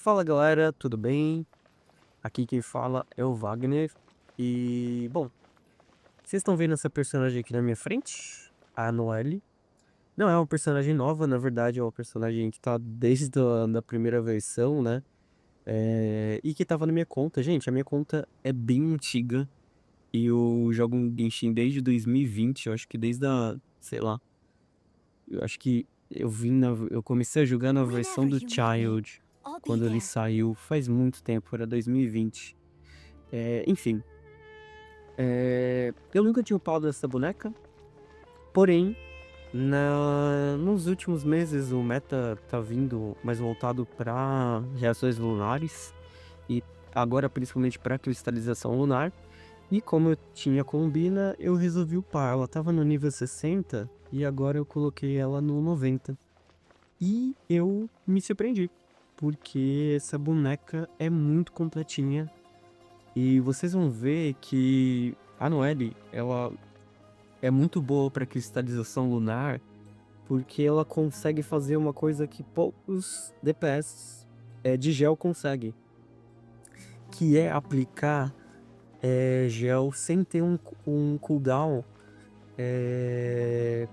Fala galera, tudo bem? Aqui quem fala é o Wagner. E, bom, vocês estão vendo essa personagem aqui na minha frente? A Noelle. Não é uma personagem nova, na verdade é uma personagem que tá desde a da primeira versão, né? E que tava na minha conta. Gente, a minha conta é bem antiga. E eu jogo um Genshin desde 2020, eu acho que desde a, sei lá, eu acho que eu comecei a jogar na versão Whenever do you need me, Child, I'll be quando ele there. saiu, faz muito tempo, era 2020. Enfim, eu nunca tinha upado essa boneca, porém, nos últimos meses o meta tá vindo mais voltado para reações lunares e agora principalmente para cristalização lunar. E como eu tinha combina, eu resolvi upar. Ela tava no nível 60 e agora eu coloquei ela no 90. E eu me surpreendi, porque essa boneca é muito completinha. E vocês vão ver que a Noelle, ela é muito boa para cristalização lunar, porque ela consegue fazer uma coisa que poucos DPS de gel conseguem, que é aplicar gel sem ter um cooldown é,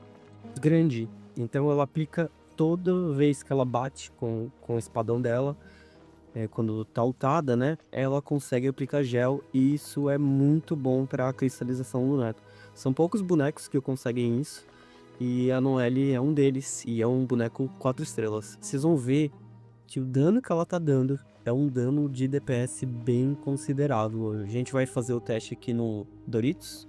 grande. Então ela aplica toda vez que ela bate com o espadão dela, quando tá ultada, né? Ela consegue aplicar gel e isso é muito bom para cristalização lunar. São poucos bonecos que conseguem isso. E a Noelle é um deles, e é um boneco 4 estrelas. Vocês vão ver que o dano que ela tá dando é um dano de DPS bem considerável. A gente vai fazer o teste aqui no Doritos,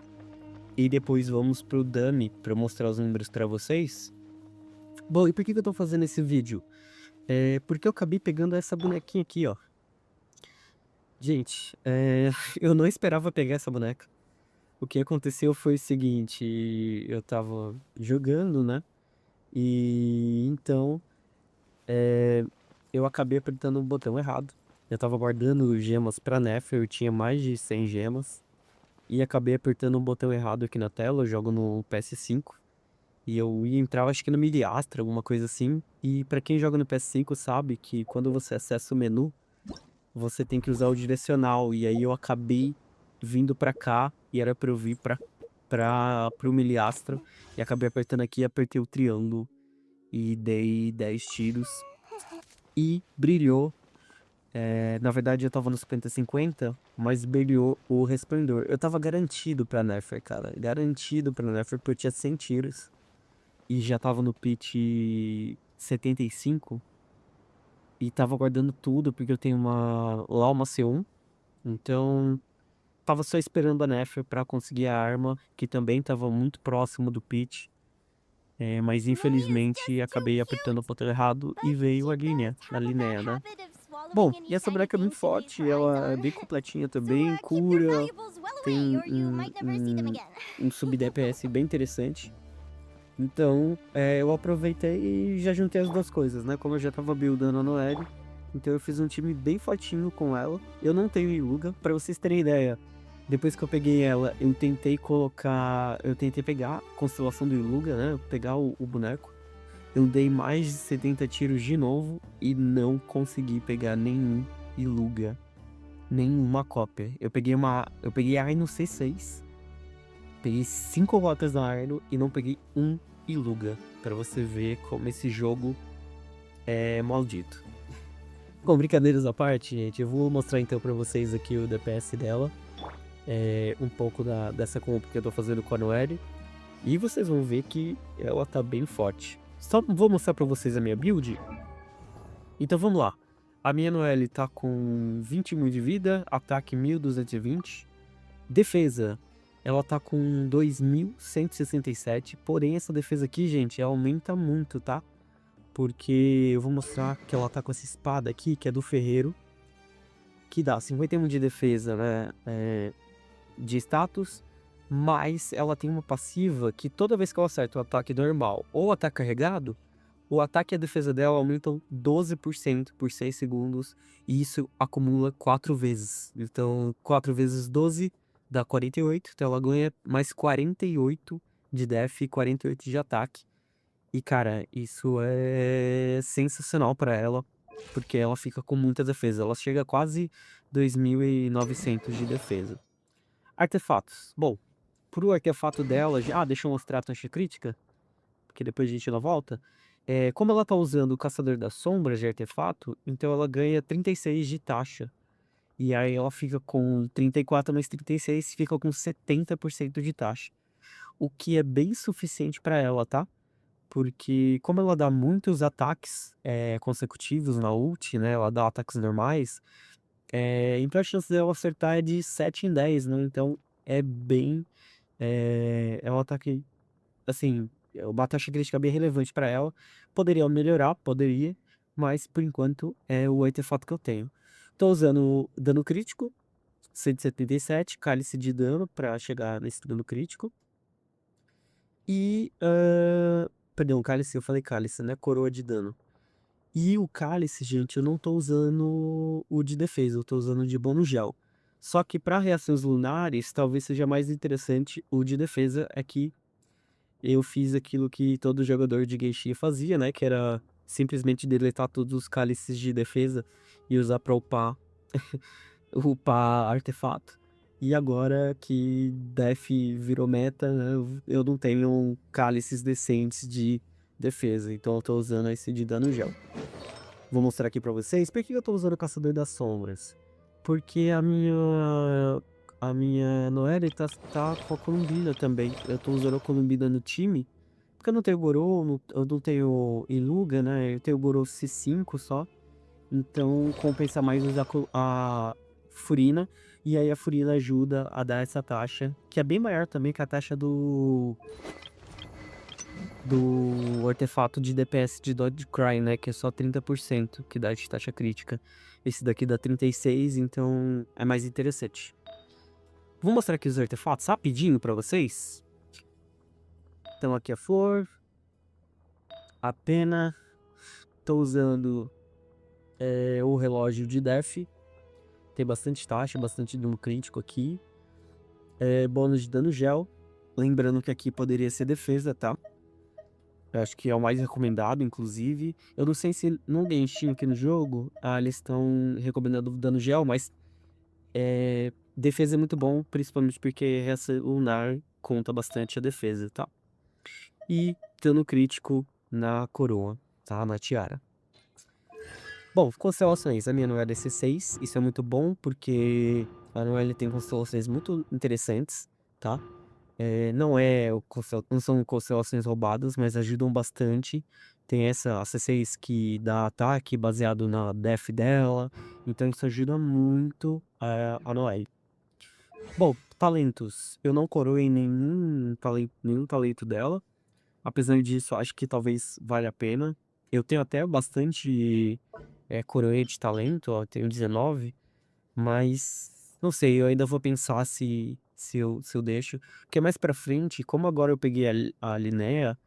e depois vamos pro Dummy pra mostrar os números pra vocês. Bom, e por que que eu tô fazendo esse vídeo? Porque eu acabei pegando essa bonequinha aqui, ó. Gente, eu não esperava pegar essa boneca. O que aconteceu foi o seguinte, eu tava jogando, né? E então, eu acabei apertando o botão errado. Eu tava guardando gemas pra Nefer, eu tinha mais de 100 gemas. E acabei apertando o botão errado aqui na tela, eu jogo no PS5. E eu ia entrar, acho que no Miliastra, alguma coisa assim. E pra quem joga no PS5 sabe que quando você acessa o menu, você tem que usar o direcional. E aí eu acabei vindo pra cá, e era pra eu vir pro Miliastra. E acabei apertando aqui, apertei o triângulo e dei 10 tiros. E brilhou. Na verdade eu tava no 50-50, mas brilhou o resplendor. Eu tava garantido pra Nefer, cara. Garantido pra Nefer, porque eu tinha 100 tiros. E já tava no pitch 75. E tava guardando tudo, porque eu tenho lá uma C1. Então, tava só esperando a Nefer pra conseguir a arma, que também tava muito próximo do pitch. Mas Maria's infelizmente just too acabei apertando o cute! botão errado e But veio she a does linha, na have a bad linha, né? habit of Bom, swallowing e any essa shiny boneca é bem things she lays forte, her eyes ela é on. bem completinha So, também, keep your cura, valuables well away tem or you might never see them again. um sub DPS bem interessante. Então, eu aproveitei e já juntei as duas coisas, né? Como eu já tava buildando a Noelle, então eu fiz um time bem fortinho com ela. Eu não tenho Iluga, pra vocês terem ideia. Depois que eu peguei ela, eu tentei pegar a constelação do Iluga, né? Pegar o boneco. Eu dei mais de 70 tiros de novo e não consegui pegar nenhum Iluga, nenhuma cópia. Eu peguei a Aino C6, peguei 5 rotas da Aino e não peguei um Iluga, pra você ver como esse jogo é maldito. Bom, brincadeiras à parte, gente, eu vou mostrar então pra vocês aqui o DPS dela, um pouco dessa comp que eu tô fazendo com a Noelle, e vocês vão ver que ela tá bem forte. Só vou mostrar pra vocês a minha build. Então vamos lá. A minha Noelle tá com 20 mil de vida, ataque 1220. Defesa, ela tá com 2167. Porém, essa defesa aqui, gente, ela aumenta muito, tá? Porque eu vou mostrar que ela tá com essa espada aqui, que é do ferreiro, que dá 51 de defesa, né? De status. Mas ela tem uma passiva que toda vez que ela acerta o ataque normal ou ataque carregado, o ataque e a defesa dela aumentam 12% por 6 segundos, e isso acumula 4 vezes. Então, 4 vezes 12 dá 48, então ela ganha mais 48 de def e 48 de ataque. E cara, isso é sensacional pra ela. porque ela fica com muita defesa. Ela chega a quase 2.900 de defesa. Artefatos. Bom, pro artefato dela... deixa eu mostrar a taxa crítica, porque depois a gente não volta. Como ela tá usando o Caçador das Sombras de artefato, então ela ganha 36 de taxa. E aí ela fica com 34 mais 36, fica com 70% de taxa. O que é bem suficiente pra ela, tá? Porque como ela dá muitos ataques consecutivos na ult, né? Ela dá ataques normais. Então a chance dela acertar é de 7 em 10, né? Então é bem... é um ataque, assim, uma taxa crítica bem relevante pra ela. Poderia melhorar, poderia, mas por enquanto é o artefato que eu tenho. Tô usando dano crítico, 177, cálice de dano pra chegar nesse dano crítico. E, perdão, cálice, eu falei cálice, né? Coroa de dano. E o cálice, gente, eu não tô usando o de defesa, eu tô usando o de bônus gel. Só que para reações lunares, talvez seja mais interessante o de defesa, é que eu fiz aquilo que todo jogador de Genshin fazia, né? Que era simplesmente deletar todos os cálices de defesa e usar pra upar artefato. E agora que Def virou meta, né, eu não tenho cálices decentes de defesa, então eu tô usando esse de dano gel. Vou mostrar aqui pra vocês. Por que eu tô usando o Caçador das Sombras? Porque a minha Noelle tá com a Columbina também. Eu tô usando a Columbina no time, porque eu não tenho Gorou, eu não tenho Iluga, né? Eu tenho Gorou C5 só. Então compensa mais usar a Furina. E aí a Furina ajuda a dar essa taxa, que é bem maior também que a taxa do artefato de DPS de Dogecoin, né? Que é só 30% que dá de taxa crítica. Esse daqui dá 36, então é mais interessante. Vou mostrar aqui os artefatos rapidinho pra vocês. Então aqui a flor, a pena. Tô usando o relógio de Def. Tem bastante taxa, bastante dano crítico aqui. Bônus de dano gel. Lembrando que aqui poderia ser defesa, tá? Eu acho que é o mais recomendado, inclusive. Eu não sei se no Genshin aqui no jogo, eles estão recomendando dano gel, mas defesa é muito bom, principalmente porque essa lunar conta bastante a defesa, tá? E dano crítico na coroa, tá? Na tiara. Bom, constelações. A minha não é DC6, isso é muito bom, porque a Noelle tem constelações muito interessantes, tá? Não são constelações roubadas, mas ajudam bastante. Tem essa C6 que dá ataque baseado na def dela, então isso ajuda muito a Noelle. Bom, talentos. Eu não coroei nenhum talento dela. Apesar disso, acho que talvez valha a pena. Eu tenho até bastante coroa de talento, ó, tenho 19, mas não sei, eu ainda vou pensar se eu deixo. Porque mais pra frente, como agora eu peguei a Linnea,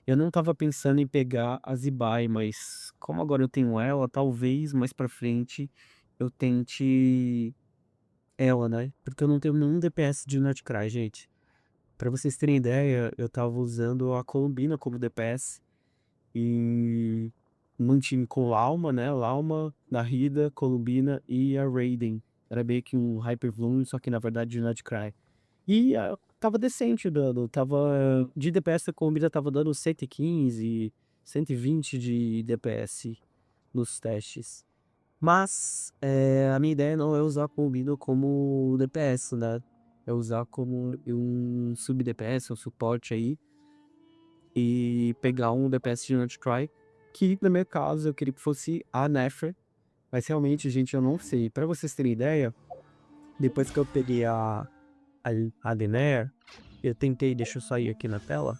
eu não tava pensando em pegar a Zibai, mas como agora eu tenho ela, talvez mais pra frente eu tente ela, né? Porque eu não tenho nenhum DPS de Nutcry, gente. Pra vocês terem ideia, eu tava usando a Columbina como DPS e mantive com Lauma, né? Lauma, Nahida, Columbina e a Raiden. Era meio que um Hyper Bloom, só que na verdade de Nutcry. E tava decente o dano, tava... De DPS a Columbina tava dando 115, 120 de DPS nos testes. Mas a minha ideia não é usar a Columbina como DPS, né? É usar como um sub-DPS, um suporte aí. E pegar um DPS de Nutcry, que no meu caso eu queria que fosse a Nefer. Mas realmente, gente, eu não sei. Pra vocês terem ideia, depois que eu peguei a Linnea, eu tentei, deixa eu sair aqui na tela.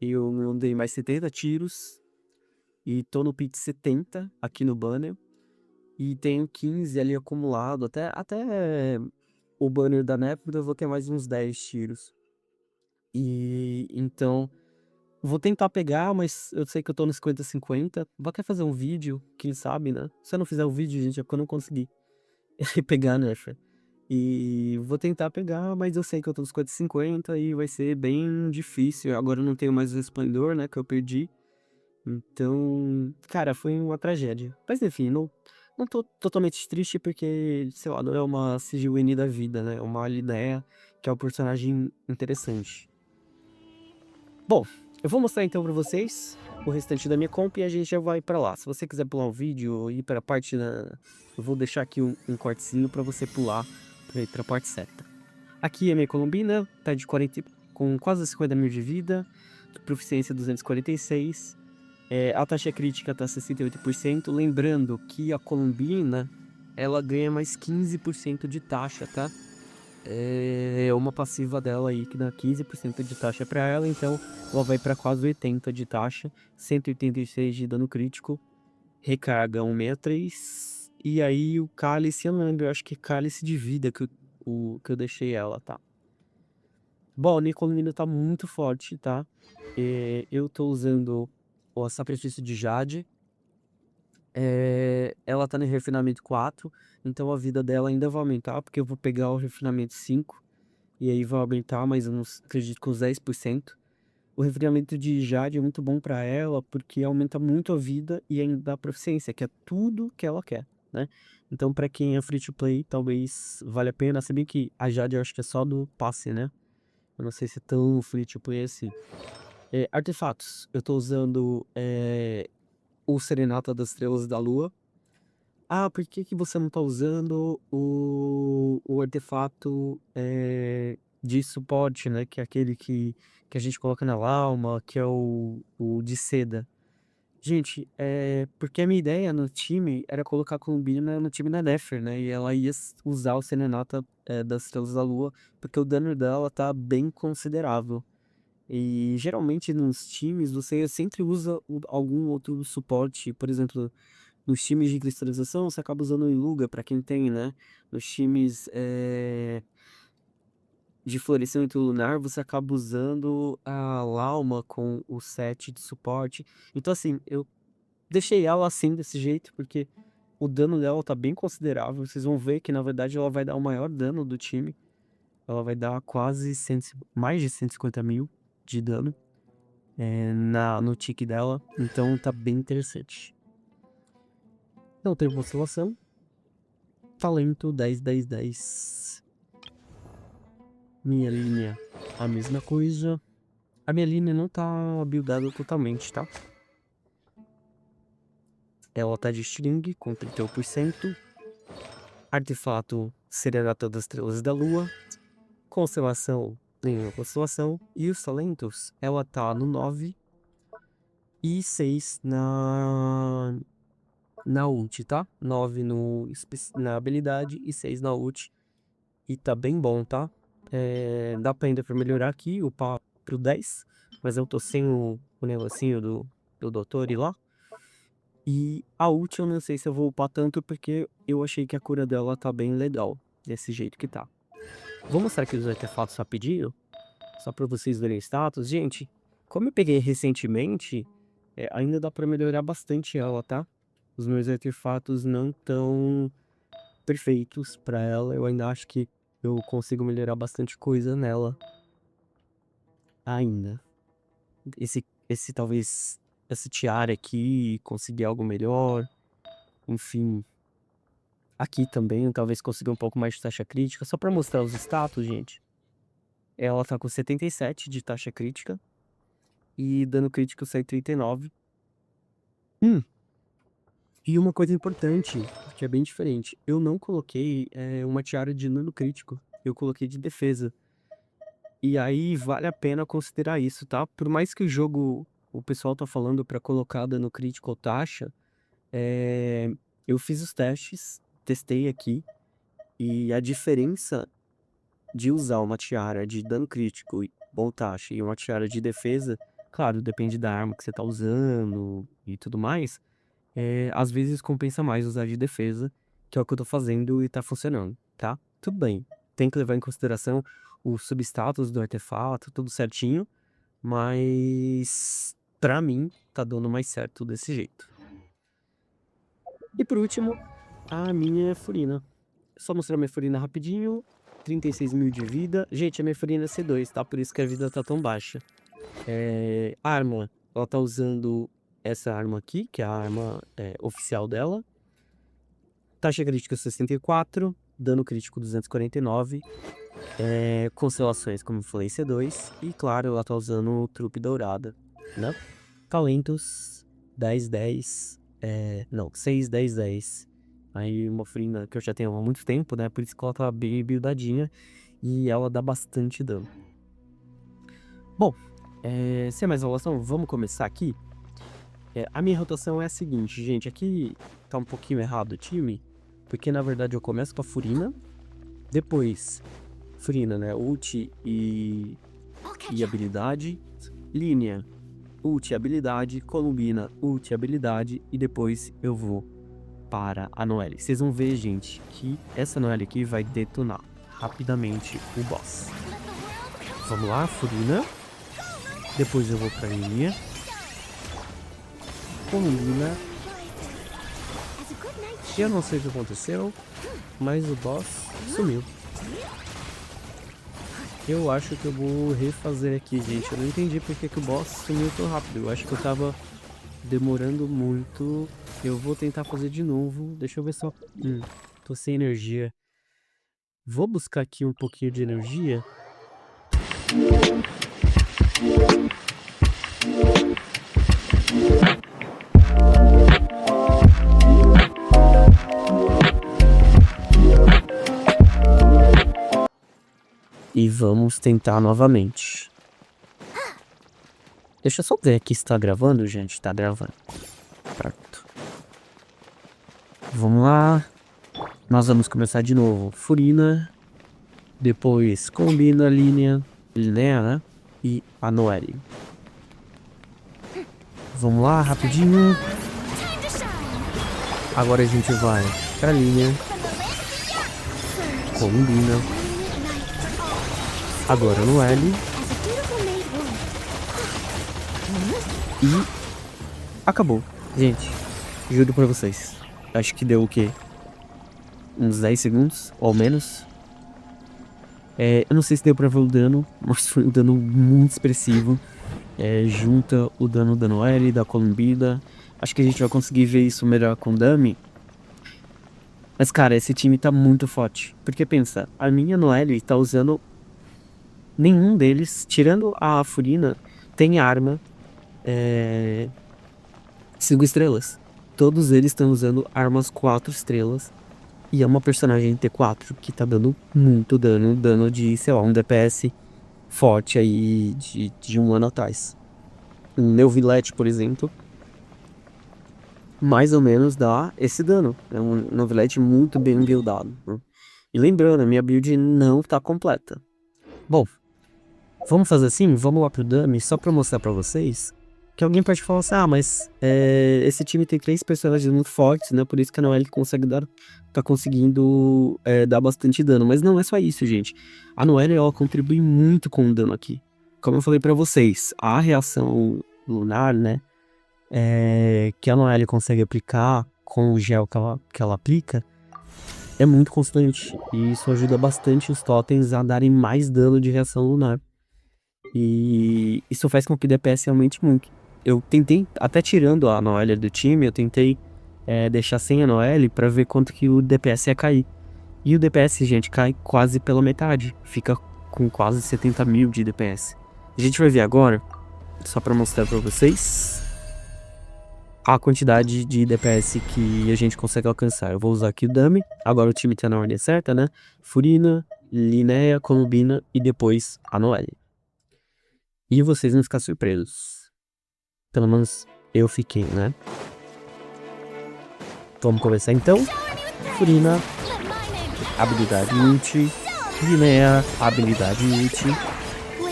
Eu dei mais 70 tiros. E tô no pit 70 aqui no banner. E tenho 15 ali acumulado. Até o banner da Nefer eu vou ter mais uns 10 tiros. E então, vou tentar pegar, mas eu sei que eu tô no 50-50. Vou até fazer um vídeo, quem sabe, né? Se eu não fizer o vídeo, gente, é porque eu não consegui pegar, né, Fê? E vou tentar pegar, mas eu sei que eu tô no 50-50 e vai ser bem difícil. Agora eu não tenho mais o Resplendor, né, que eu perdi. Então, cara, foi uma tragédia. Mas enfim, não tô totalmente triste porque, sei lá, não é uma Sigil da vida, né? É uma Linnea, que é um personagem interessante. Bom, eu vou mostrar então pra vocês o restante da minha comp e a gente já vai pra lá. Se você quiser pular um vídeo ou ir pra parte da... Eu vou deixar aqui um cortezinho pra você pular pra ir pra parte certa. Aqui é minha Colombina, tá de 40, com quase 50 mil de vida, proficiência 246, a taxa crítica tá 68%, lembrando que a Colombina, ela ganha mais 15% de taxa, tá? É uma passiva dela aí que dá 15% de taxa pra ela, então ela vai pra quase 80 de taxa, 186 de dano crítico, recarga 163, e aí o cálice, eu não lembro, eu acho que é cálice de vida que eu deixei ela, tá? Bom, a Nicolina tá muito forte, tá? Eu tô usando o sacrifício de Jade. Ela tá no refinamento 4, então a vida dela ainda vai aumentar, porque eu vou pegar o refinamento 5, e aí vai aumentar mais uns, acredito que uns 10%. O refinamento de Jade é muito bom pra ela, porque aumenta muito a vida e ainda dá proficiência, que é tudo que ela quer, né? Então pra quem é free to play, talvez valha a pena, se bem que a Jade eu acho que é só do passe, né? Eu não sei se é tão free to play assim. Artefatos. Eu tô usando o Serenata das Estrelas da Lua. Ah, por que que você não tá usando o artefato de suporte, né? Que é aquele que a gente coloca na alma, que é o de seda. Gente, porque a minha ideia no time era colocar a Columbina no time da Nefer, né? E ela ia usar o Serenata das Estrelas da Lua, porque o dano dela tá bem considerável. E geralmente nos times você sempre usa algum outro suporte, por exemplo, nos times de cristalização você acaba usando o Iluga pra quem tem, né? Nos times de florescimento lunar você acaba usando a Lauma com o set de suporte. Então assim, eu deixei ela assim desse jeito porque o dano dela tá bem considerável. Vocês vão ver que na verdade ela vai dar o maior dano do time. Ela vai dar quase mais de 150 mil de dano. No tique dela, então tá bem interessante. Não tem oscilação. Talento 10, 10, 10. Minha linha, a mesma coisa. A minha linha não tá buildada totalmente, tá? Ela tá de string com 31%. Artefato Serenata das Estrelas da Lua. Constelação, nenhuma constelação. E os talentos, ela tá no 9 e 6 na ult, tá? 9 na habilidade e 6 na ult. E tá bem bom, tá? Dá pra ainda pra melhorar aqui, upar pro 10. Mas eu tô sem o negocinho do doutor ir lá. E a ult eu não sei se eu vou upar tanto, porque eu achei que a cura dela tá bem legal. Desse jeito que tá. Vou mostrar aqui os artefatos rapidinho. Só pra vocês verem status. Gente, como eu peguei recentemente, ainda dá pra melhorar bastante ela, tá? Os meus artefatos não tão perfeitos pra ela. Eu ainda acho que eu consigo melhorar bastante coisa nela ainda. Talvez, essa tiara aqui, conseguir algo melhor. Enfim, aqui também, talvez consiga um pouco mais de taxa crítica. Só pra mostrar os status, gente. Ela tá com 77 de taxa crítica. E dano crítico 139. E uma coisa importante, que é bem diferente. Eu não coloquei uma tiara de dano crítico. Eu coloquei de defesa. E aí vale a pena considerar isso, tá? Por mais que o jogo, o pessoal tá falando pra colocar dano crítico ou taxa, eu fiz os testes, testei aqui, e a diferença de usar uma tiara de dano crítico ou taxa e uma tiara de defesa, claro, depende da arma que você tá usando e tudo mais, às vezes compensa mais usar de defesa, que é o que eu tô fazendo e tá funcionando, tá? Tudo bem, tem que levar em consideração o substatus do artefato, tudo certinho, mas pra mim tá dando mais certo desse jeito. E por último, a minha Furina. Só mostrar minha Furina rapidinho. 36 mil de vida. Gente, a minha Furina é C2, tá? Por isso que a vida tá tão baixa. Arma, ela tá usando essa arma aqui, que é a arma oficial dela. Taxa crítica 64, dano crítico 249, constelações, como eu falei, C2. E claro, ela tá usando o trupe dourada, né? Talentos 10, 10, não, 6, 10, 10. Aí uma Furina que eu já tenho há muito tempo, né? Por isso que ela tá bem buildadinha e ela dá bastante dano. Bom, sem mais enrolação, vamos começar aqui. A minha rotação é a seguinte, gente. Aqui tá um pouquinho errado o time, porque na verdade eu começo com a Furina, depois Furina, né? Ult e habilidade, linha, ult e habilidade, Columbina, ult e habilidade, e depois eu vou para a Noelle. Vocês vão ver, gente, que essa Noelle aqui vai detonar rapidamente o boss. Vamos lá, Furina. Depois eu vou pra linha. Columbina. Eu não sei o que aconteceu, mas o boss sumiu. Eu acho que eu vou refazer aqui, gente. Eu não entendi porque que o boss sumiu tão rápido. Eu acho que eu tava demorando muito. Eu vou tentar fazer de novo. Deixa eu ver só. Tô sem energia. Vou buscar aqui um pouquinho de energia. E vamos tentar novamente. Deixa eu só ver aqui se tá gravando, gente. Tá gravando. Pronto. Vamos lá. Nós vamos começar de novo. Furina. Depois Columbina, linha, né? E a Noelle. Vamos lá, rapidinho. Agora a gente vai pra linha. Columbina. Agora no L. E acabou. Gente, juro pra vocês. Acho que deu o quê? Uns 10 segundos, ou menos. Eu não sei se deu pra ver o dano, mas foi um dano muito expressivo. Junta o dano da Noelle, da Columbina. Acho que a gente vai conseguir ver isso melhor com o Dummy. Mas cara, esse time tá muito forte. Porque pensa, a minha Noelle tá usando... Nenhum deles, tirando a Furina, tem arma 5 estrelas. Todos eles estão usando armas 4 estrelas. E é uma personagem T4 que tá dando muito dano. Dano de, sei lá, um DPS forte aí de um ano atrás. Um Neuvillette, por exemplo, mais ou menos dá esse dano. É um Neuvillette muito bem buildado, né? E lembrando, a minha build não tá completa. Bom, vamos fazer assim, vamos lá pro Dummy, só pra mostrar pra vocês. Que alguém pode falar assim, mas esse time tem 3 personagens muito fortes, né? Por isso que a Noelle tá conseguindo dar bastante dano. Mas não é só isso, gente. A Noelle, ela contribui muito com o dano aqui. Como eu falei pra vocês, a reação lunar, né? Que a Noelle consegue aplicar com o gel que ela aplica, é muito constante. E isso ajuda bastante os totens a darem mais dano de reação lunar. E isso faz com que o DPS aumente muito. Eu tentei, até tirando a Noelle do time, eu tentei deixar sem a Noelle pra ver quanto que o DPS ia cair. E o DPS, gente, cai quase pela metade. Fica com quase 70 mil de DPS. A gente vai ver agora, só pra mostrar pra vocês, a quantidade de DPS que a gente consegue alcançar. Eu vou usar aqui o Dummy. Agora o time tá na ordem certa, né? Furina, Linnea, Columbina e depois a Noelle. E vocês vão ficar surpresos. Pelo menos eu fiquei, né? Vamos começar então. Furina, habilidade ult. Linnea, habilidade ult.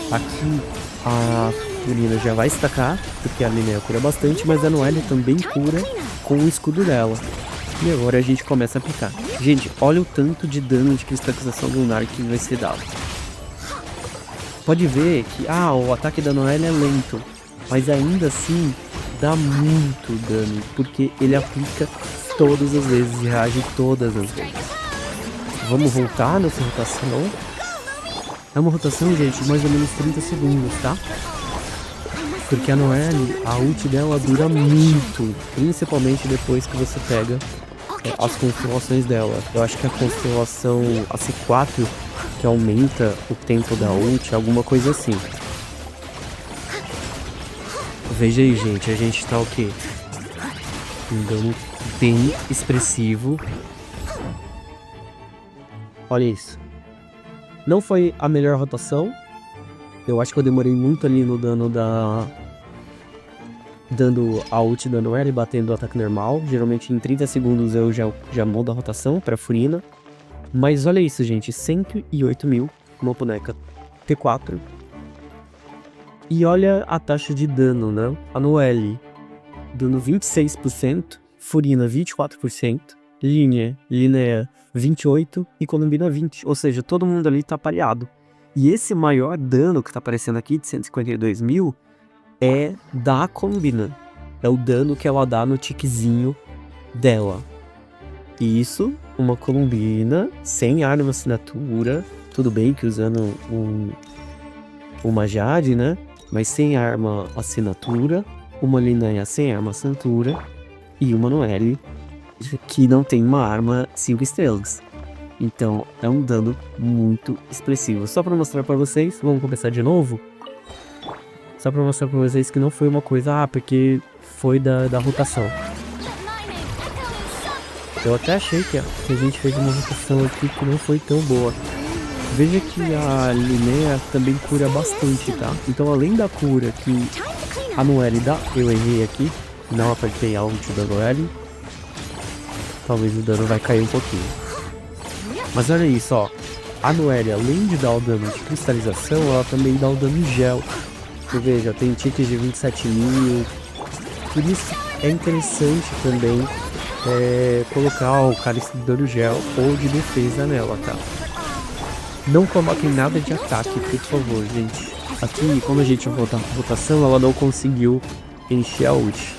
Aqui a Furina já vai estacar, porque a Linnea cura bastante, mas a Noelle também cura com o escudo dela. E agora a gente começa a aplicar. Gente, olha o tanto de dano de cristalização lunar que vai ser dado. Pode ver que o ataque da Noelle é lento, mas ainda assim dá muito dano, porque ele aplica todas as vezes e reage todas as vezes. Vamos voltar nessa rotação. É uma rotação, gente, de mais ou menos 30 segundos, tá? Porque a Noelle, a ult dela dura muito, principalmente depois que você pega as constelações dela. Eu acho que a constelação a C4 que aumenta o tempo da ult, alguma coisa assim. Veja aí, gente, a gente tá o quê? Um dano bem expressivo. Olha isso. Não foi a melhor rotação. Eu acho que eu demorei muito ali no dano da... dando a ult da Noelle, batendo o ataque normal. Geralmente em 30 segundos eu já mudo a rotação pra Furina. Mas olha isso, gente. 108 mil. Uma boneca T4. E olha a taxa de dano, né? A Noelle dando 26%. Furina 24%. Linnea 28% e Columbina 20%. Ou seja, todo mundo ali tá pareado. E esse maior dano que tá aparecendo aqui, de 152 mil, é da Columbina. É o dano que ela dá no tiquezinho dela. Isso, uma Columbina sem arma assinatura. Tudo bem que usando uma Jade, né? Mas sem arma assinatura. Uma Linnea sem arma assinatura. E uma Noelle que não tem uma arma 5 estrelas. Então é um dano muito expressivo. Só para mostrar para vocês, vamos começar de novo. Só para mostrar para vocês que não foi uma coisa, porque foi da rotação. Eu até achei que a gente fez uma rotação aqui que não foi tão boa. Veja que a Linnea também cura bastante, tá? Então além da cura que a Noelle dá, eu errei aqui, não apertei a ult da Noelle. Talvez o dano vai cair um pouquinho. Mas olha isso, ó. A Noelle, além de dar o dano de cristalização, ela também dá o dano em gel. Você veja, tem tickets de 27 mil. Por isso é interessante também colocar o cálice de dano gel ou de defesa nela, tá? Não coloquem nada de ataque, por favor, gente. Aqui, como a gente voltar pra votação, ela não conseguiu encher a ult.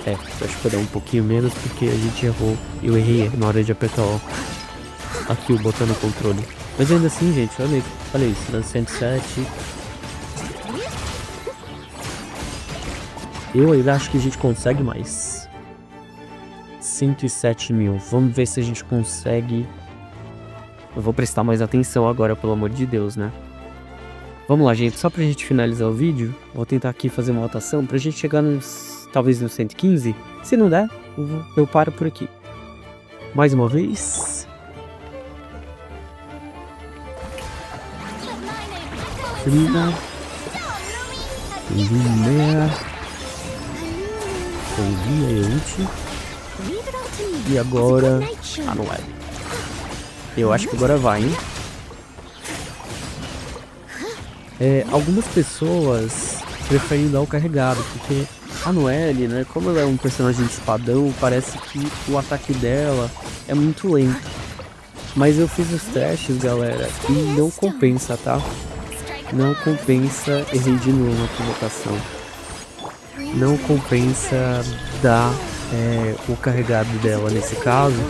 Acho que vai dar um pouquinho menos porque a gente errou. Eu errei na hora de apertar aqui o botão no controle. Mas ainda assim, gente, olha isso, dando 107. Eu ainda acho que a gente consegue mais. 107 mil. Vamos ver se a gente consegue. Eu vou prestar mais atenção agora, pelo amor de Deus, né? Vamos lá, gente. Só pra gente finalizar o vídeo, vou tentar aqui fazer uma rotação pra gente chegar talvez nos 115. Se não der, eu paro por aqui. Mais uma vez. Furina. Linnea. Ouvi a ult. E agora a Noelle. Eu acho que agora vai, hein? Algumas pessoas preferem dar o carregado, porque a Noelle, né, como ela é um personagem de espadão, parece que o ataque dela é muito lento. Mas eu fiz os testes, galera, e não compensa, tá? Não compensa, errei de novo na colocação. Não compensa dar o carregado dela nesse caso,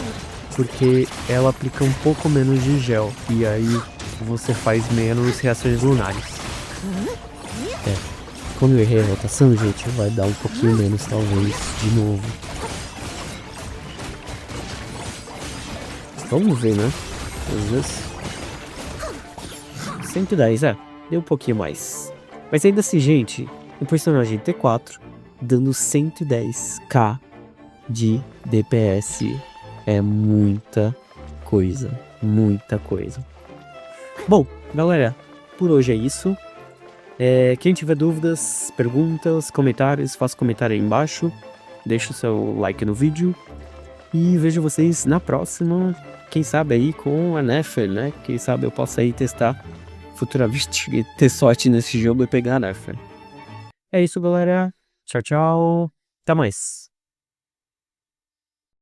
porque ela aplica um pouco menos de gel, e aí você faz menos reações lunares. Como eu errei a rotação, gente, vai dar um pouquinho menos, talvez, de novo. Vamos ver, né? Às vezes. 110, deu um pouquinho mais. Mas ainda assim, gente, o personagem T4 dando 110k de DPS é muita coisa, muita coisa. Bom, galera, por hoje é isso. Quem tiver dúvidas, perguntas, comentários, faça comentário aí embaixo. Deixa o seu like no vídeo. E vejo vocês na próxima. Quem sabe aí com a Nefer, né? Quem sabe eu possa aí testar futuramente, ter sorte nesse jogo e pegar a Nefer. É isso, galera. Tchau, tchau. Até mais.